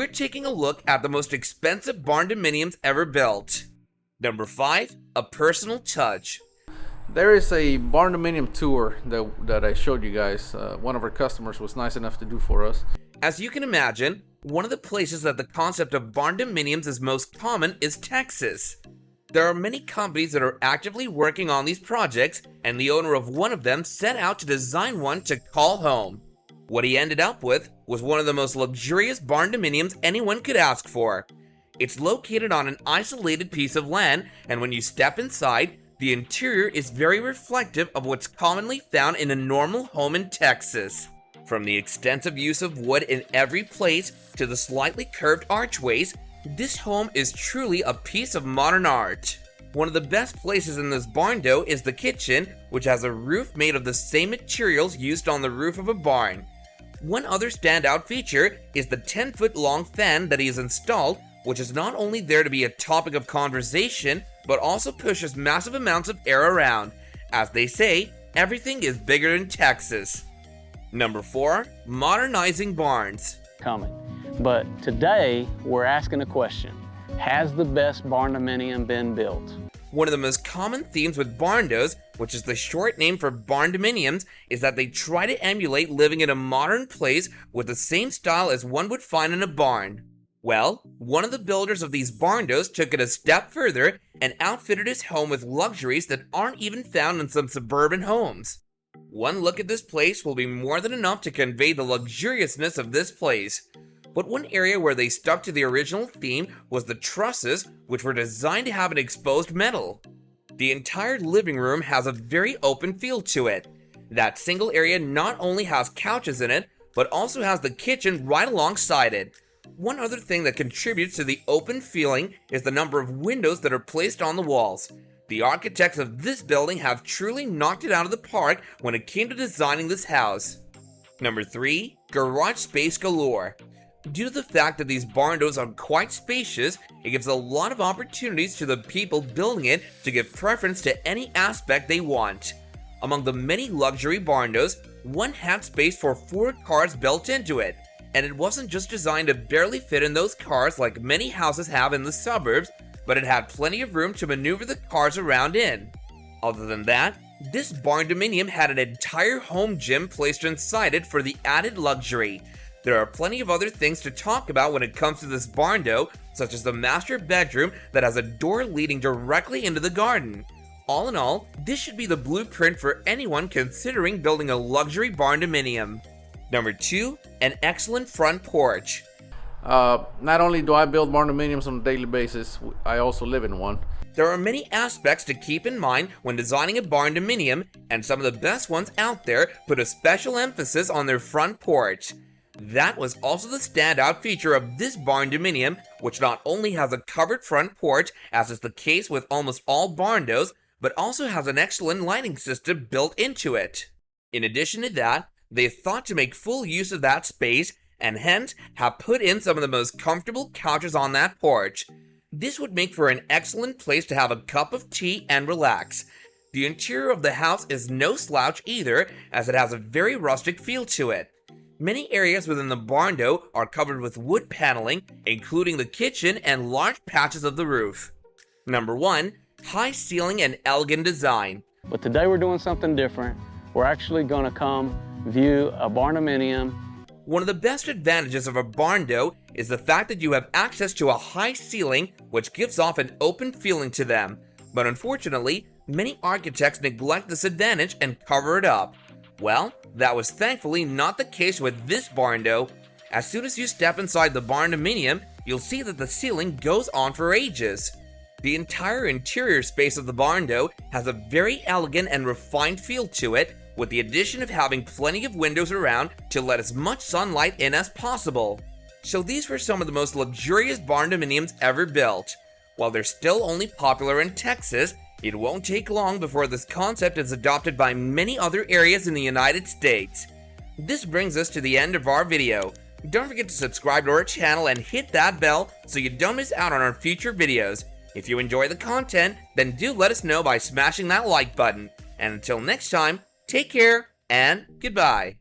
we're taking a look at the most expensive barndominiums ever built. Number 5, a personal touch. There is a Barndominium tour that I showed you guys. One of our customers was nice enough to do for us. As you can imagine, one of the places that the concept of barndominiums is most common is Texas. There are many companies that are actively working on these projects, and the owner of one of them set out to design one to call home. What he ended up with was one of the most luxurious barndominiums anyone could ask for. It's located on an isolated piece of land, and when you step inside, the interior is very reflective of what's commonly found in a normal home in Texas. From the extensive use of wood in every place to the slightly curved archways, this home is truly a piece of modern art. One of the best places in this barndo is the kitchen, which has a roof made of the same materials used on the roof of a barn. One other standout feature is the 10-foot long fan that he has installed, which is not only there to be a topic of conversation, but also pushes massive amounts of air around. As they say, everything is bigger in Texas. Number 4, modernizing barns. Coming. But today, we're asking a question. Has the best barndominium been built? One of the most common themes with barndos, which is the short name for barndominiums, is that they try to emulate living in a modern place with the same style as one would find in a barn. Well, one of the builders of these barndos took it a step further and outfitted his home with luxuries that aren't even found in some suburban homes. One look at this place will be more than enough to convey the luxuriousness of this place. But one area where they stuck to the original theme was the trusses, which were designed to have an exposed metal. The entire living room has a very open feel to it. That single area not only has couches in it, but also has the kitchen right alongside it. One other thing that contributes to the open feeling is the number of windows that are placed on the walls. The architects of this building have truly knocked it out of the park when it came to designing this house. Number 3, garage space galore. Due to the fact that these barndos are quite spacious, it gives a lot of opportunities to the people building it to give preference to any aspect they want. Among the many luxury barndos, one had space for 4 cars built into it. And it wasn't just designed to barely fit in those cars like many houses have in the suburbs, but it had plenty of room to maneuver the cars around in. Other than that, this barndominium had an entire home gym placed inside it for the added luxury. There are plenty of other things to talk about when it comes to this barndo, such as the master bedroom that has a door leading directly into the garden. All in all, this should be the blueprint for anyone considering building a luxury barndominium. Number 2, an excellent front porch. Not only do I build barndominiums on a daily basis, I also live in one. There are many aspects to keep in mind when designing a barndominium, and some of the best ones out there put a special emphasis on their front porch. That was also the standout feature of this barndominium, which not only has a covered front porch, as is the case with almost all barndos, but also has an excellent lighting system built into it. In addition to that, they thought to make full use of that space, and hence have put in some of the most comfortable couches on that porch. This would make for an excellent place to have a cup of tea and relax. The interior of the house is no slouch either, as it has a very rustic feel to it. Many areas within the barndo are covered with wood paneling, including the kitchen and large patches of the roof. Number 1, high ceiling and elegant design. But today we're doing something different. We're actually going to come view a barndominium. One of the best advantages of a barndo is the fact that you have access to a high ceiling, which gives off an open feeling to them. But unfortunately, many architects neglect this advantage and cover it up. Well, that was thankfully not the case with this barndo. As soon as you step inside the barndominium, you'll see that the ceiling goes on for ages. The entire interior space of the barndo has a very elegant and refined feel to it, with the addition of having plenty of windows around to let as much sunlight in as possible. So these were some of the most luxurious barndominiums ever built. While they're still only popular in Texas, it won't take long before this concept is adopted by many other areas in the United States. This brings us to the end of our video. Don't forget to subscribe to our channel and hit that bell so you don't miss out on our future videos. If you enjoy the content, then do let us know by smashing that like button. And until next time, take care and goodbye.